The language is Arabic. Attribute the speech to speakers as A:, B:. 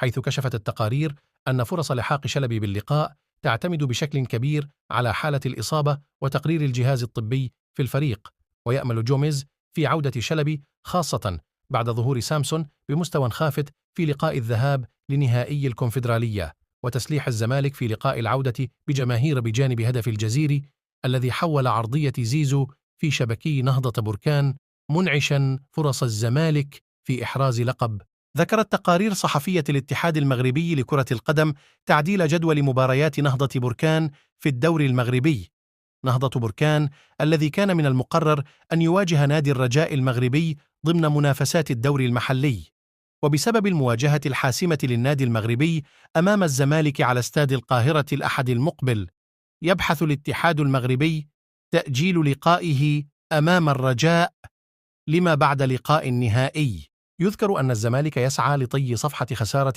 A: حيث كشفت التقارير أن فرص لحاق شلبي باللقاء تعتمد بشكل كبير على حالة الإصابة وتقرير الجهاز الطبي في الفريق. ويأمل جوميز في عودة شلبي خاصة بعد ظهور سامسون بمستوى خافت في لقاء الذهاب لنهائي الكونفدرالية، وتسليح الزمالك في لقاء العودة بجماهير بجانب هدف الجزيري الذي حول عرضية زيزو في شبكي نهضة بركان، منعشا فرص الزمالك في إحراز لقب. ذكرت تقارير صحفية الاتحاد المغربي لكرة القدم تعديل جدول مباريات نهضة بركان في الدوري المغربي. نهضة بركان الذي كان من المقرر أن يواجه نادي الرجاء المغربي ضمن منافسات الدوري المحلي، وبسبب المواجهة الحاسمة للنادي المغربي أمام الزمالك على استاد القاهرة الأحد المقبل، يبحث الاتحاد المغربي تأجيل لقائه أمام الرجاء لما بعد لقاء النهائي. يذكر أن الزمالك يسعى لطي صفحة خسارة